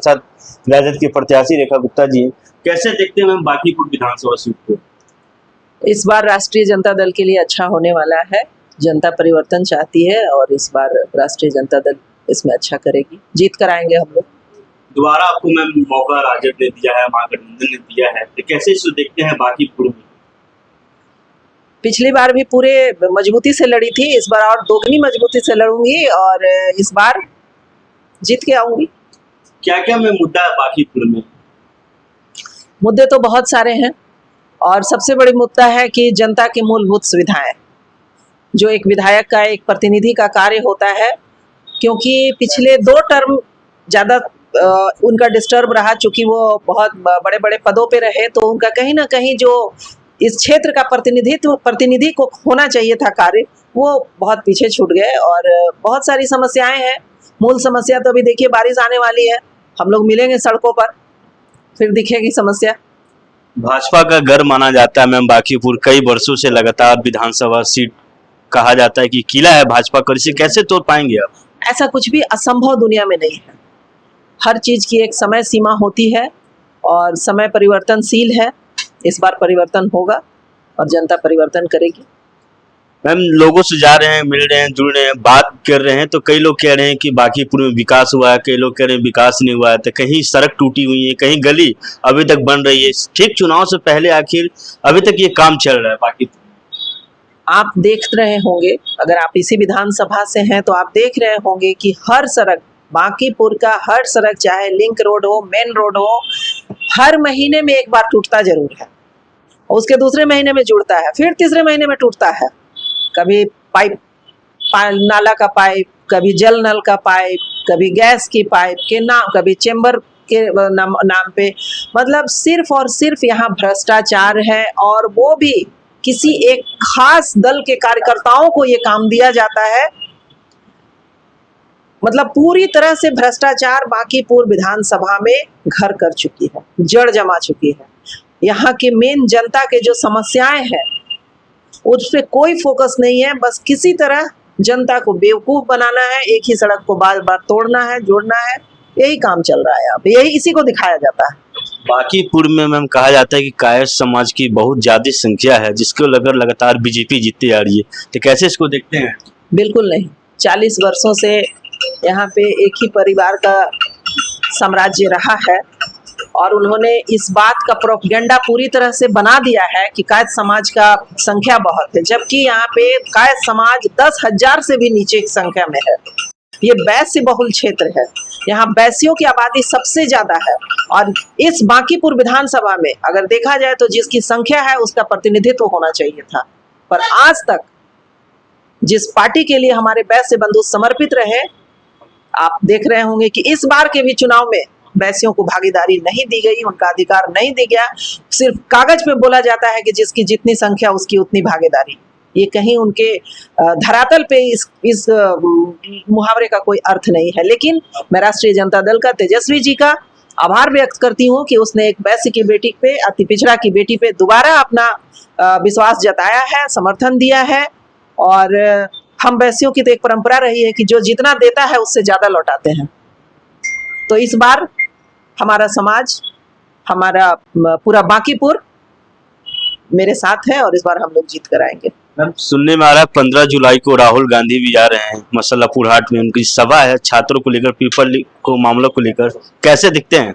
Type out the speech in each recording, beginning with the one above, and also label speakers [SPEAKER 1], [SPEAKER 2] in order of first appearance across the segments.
[SPEAKER 1] साथ राजद के प्रत्याशी रेखा गुप्ता जी। कैसे देखते हैं मैम बांकीपुर विधानसभा सीट को?
[SPEAKER 2] इस बार राष्ट्रीय जनता दल के लिए अच्छा होने वाला है। जनता परिवर्तन चाहती है और इस बार राष्ट्रीय जनता दल इसमें अच्छा करेगी, जीत कर आएंगे हम लोग।
[SPEAKER 1] दोबारा आपको मैम मौका राजद ने दिया है, महागठबंधन ने दिया है, तो कैसे इसको देखते हैं बांकीपुर में?
[SPEAKER 2] पिछली बार भी पूरे मजबूती से लड़ी थी, इस बार और दोगुनी मजबूती से लड़ूंगी और इस बार जीत के आऊंगी।
[SPEAKER 1] क्या क्या मैं मुद्दा है बांकीपुर में?
[SPEAKER 2] मुद्दे तो बहुत सारे हैं और सबसे बड़ी मुद्दा है कि जनता की मूलभूत सुविधाएं, जो एक विधायक का, एक प्रतिनिधि का कार्य होता है, क्योंकि पिछले 2 टर्म ज़्यादा उनका डिस्टर्ब रहा, चूंकि वो बहुत बड़े बड़े पदों पे रहे, तो उनका कहीं ना कहीं जो इस क्षेत्र का प्रतिनिधि को होना चाहिए था कार्य, वो बहुत पीछे छूट गए और बहुत सारी समस्याएं हैं। मूल समस्या तो अभी देखिए बारिश आने वाली है, हम लोग मिलेंगे सड़कों पर, फिर दिखेगी समस्या।
[SPEAKER 1] भाजपा का घर माना जाता है मैम बांकीपुर, कई वर्षों से लगातार विधानसभा सीट कहा जाता है कि किला है भाजपा का, इसे कैसे तोड़ पाएंगे आप?
[SPEAKER 2] ऐसा कुछ भी असंभव दुनिया में नहीं है। हर चीज की एक समय सीमा होती है और समय परिवर्तनशील है। इस बार परिवर्तन होगा और जनता परिवर्तन करेगी।
[SPEAKER 1] मैम लोगों से जा रहे हैं, मिल रहे हैं, जुड़ रहे हैं, बात कर रहे हैं, तो कई लोग कह रहे हैं कि बांकीपुर में विकास हुआ है, कई लोग कह रहे हैं विकास नहीं हुआ है, तो कहीं सड़क टूटी हुई है, कहीं गली अभी तक बन रही है। ठीक चुनाव से पहले आखिर अभी तक ये काम चल रहा है बांकीपुर।
[SPEAKER 2] आप देख रहे होंगे, अगर आप इसी विधानसभा से हैं तो आप देख रहे होंगे कि हर सड़क, बांकीपुर का हर सड़क, चाहे लिंक रोड हो, मेन रोड हो, हर महीने में एक बार टूटता जरूर है, उसके दूसरे महीने में जुड़ता है, फिर तीसरे महीने में टूटता है। कभी पाइप, नाला का पाइप, कभी जल नल का पाइप, कभी गैस की पाइप के नाम, कभी चेंबर के नाम पे। मतलब सिर्फ और सिर्फ यहाँ भ्रष्टाचार है और वो भी किसी एक खास दल के कार्यकर्ताओं को ये काम दिया जाता है। मतलब पूरी तरह से भ्रष्टाचार बांकीपुर विधानसभा में घर कर चुकी है, जड़ जमा चुकी है। यहाँ के मेन जनता के जो समस्याएं हैं उस पर कोई फोकस नहीं है, बस किसी तरह जनता को बेवकूफ बनाना है, एक ही सड़क को बार बार तोड़ना है, जोड़ना है, यही काम चल रहा है। अब यही इसी को दिखाया जाता है।
[SPEAKER 1] बांकीपुर में मैम कहा जाता है कि कायर समाज की बहुत ज्यादा संख्या है, जिसको लेकर लगातार बीजेपी जीतती आ रही है, तो कैसे इसको देखते हैं?
[SPEAKER 2] बिल्कुल नहीं, 40 वर्षों से यहाँ पे एक ही परिवार का साम्राज्य रहा है और उन्होंने इस बात का प्रोपेगेंडा पूरी तरह से बना दिया है कि कायस्थ समाज का संख्या बहुत है, जबकि यहाँ पे कायस्थ समाज 10,000 से भी नीचे की संख्या में है। ये वैश्य बहुल क्षेत्र है, यहाँ वैश्यों की आबादी सबसे ज्यादा है और इस बांकीपुर विधानसभा में अगर देखा जाए तो जिसकी संख्या है उसका प्रतिनिधित्व होना चाहिए था, पर आज तक जिस पार्टी के लिए हमारे वैश्य बंधु समर्पित रहे, आप देख रहे होंगे कि इस बार के भी चुनाव में वैश्यों को भागीदारी नहीं दी गई, उनका अधिकार नहीं दिया गया। सिर्फ कागज पे बोला जाता है कि जिसकी जितनी संख्या उसकी उतनी भागीदारी। ये कहीं उनके धरातल पे इस मुहावरे का कोई अर्थ नहीं है। लेकिन मैं राष्ट्रीय जनता दल का, तेजस्वी जी का आभार व्यक्त करती हूँ कि उसने एक वैश्य की बेटी पे, अति पिछड़ा की बेटी पे दोबारा अपना विश्वास जताया है, समर्थन दिया है। और हम वैश्यों की तो एक परंपरा रही है कि जो जितना देता है उससे ज्यादा लौटाते हैं। तो इस बार हमारा समाज, हमारा पूरा बांकीपुर मेरे साथ है और इस बार हम लोग जीत कर आएंगे।
[SPEAKER 1] मैम सुनने में आ रहा है 15 जुलाई को राहुल गांधी भी आ रहे हैं मसल्लापुर हाट में, उनकी सभा है छात्रों को लेकर, पेपर लीक को मामलों को लेकर कैसे दिखते हैं?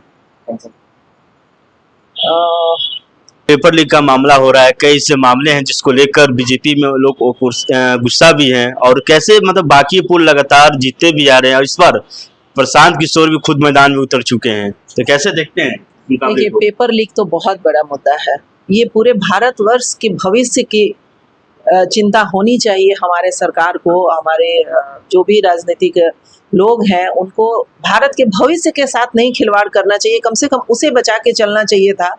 [SPEAKER 1] पेपर लीक का मामला हो रहा है, कई ऐसे मामले हैं जिसको लेकर बीजेपी में लोग गुस्सा भी हैं, और कैसे मतलब बांकीपुर लगातार जीतते भी आ रहे हैं और इस बार प्रशांत किशोर भी खुद मैदान में उतर चुके हैं, तो कैसे देखते हैं?
[SPEAKER 2] देखिए, पेपर लीक तो बहुत बड़ा मुद्दा है। ये पूरे भारतवर्ष के भविष्य की चिंता होनी चाहिए हमारे सरकार को, हमारे जो भी राजनीतिक लोग हैं उनको भारत के भविष्य के साथ नहीं खिलवाड़ करना चाहिए, कम से कम उसे बचा के चलना चाहिए था।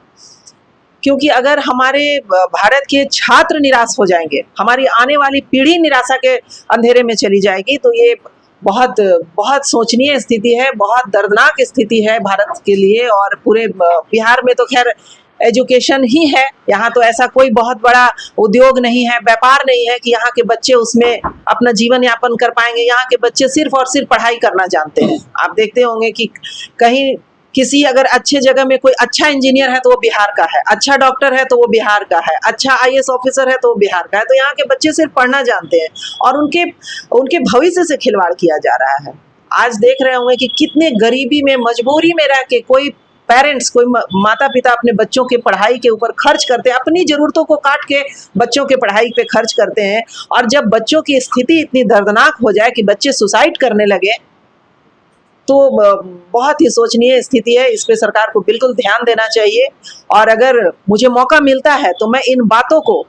[SPEAKER 2] क्योंकि अगर हमारे भारत के छात्र निराश हो जाएंगे, हमारी आने वाली पीढ़ी निराशा के अंधेरे में चली जाएगी, तो ये बहुत बहुत सोचनीय स्थिति है, बहुत दर्दनाक स्थिति है भारत के लिए। और पूरे बिहार में तो खैर एजुकेशन ही है, यहाँ तो ऐसा कोई बहुत बड़ा उद्योग नहीं है, व्यापार नहीं है कि यहाँ के बच्चे उसमें अपना जीवन यापन कर पाएंगे। यहाँ के बच्चे सिर्फ और सिर्फ पढ़ाई करना जानते हैं। आप देखते होंगे कि कहीं किसी अगर अच्छे जगह में कोई अच्छा इंजीनियर है तो वो बिहार का है, अच्छा डॉक्टर है तो वो बिहार का है, अच्छा आईएएस ऑफिसर है तो वो बिहार का है। तो यहाँ के बच्चे सिर्फ पढ़ना जानते हैं और उनके उनके भविष्य से खिलवाड़ किया जा रहा है। आज देख रहे होंगे कि कितने गरीबी में, मजबूरी में रह के कोई पेरेंट्स, कोई माता पिता अपने बच्चों के पढ़ाई के ऊपर खर्च करते हैं, अपनी जरूरतों को काट के बच्चों के पढ़ाई पे खर्च करते हैं। और जब बच्चों की स्थिति इतनी दर्दनाक हो जाए कि बच्चे सुसाइड करने लगे तो बहुत ही शोचनीय स्थिति है। इस पे सरकार को बिल्कुल ध्यान देना चाहिए। और अगर मुझे मौका मिलता है तो मैं इन बातों को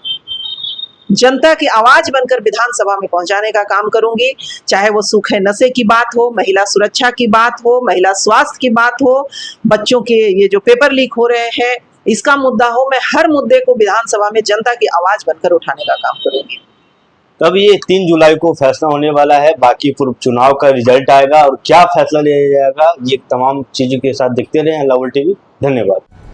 [SPEAKER 2] जनता की आवाज बनकर विधानसभा में पहुंचाने का काम करूंगी, चाहे वो सूखे नशे की बात हो, महिला सुरक्षा की बात हो, महिला स्वास्थ्य की बात हो, बच्चों के ये जो पेपर लीक हो रहे हैं इसका मुद्दा हो। मैं हर मुद्दे को विधानसभा में जनता की आवाज बनकर उठाने का काम करूंगी।
[SPEAKER 1] तब ये 3 जुलाई को फैसला होने वाला है, बाकी पूर्व चुनाव का रिजल्ट आएगा और क्या फैसला लिया जाएगा, ये तमाम चीजों के साथ देखते रहे लवल टीवी। धन्यवाद।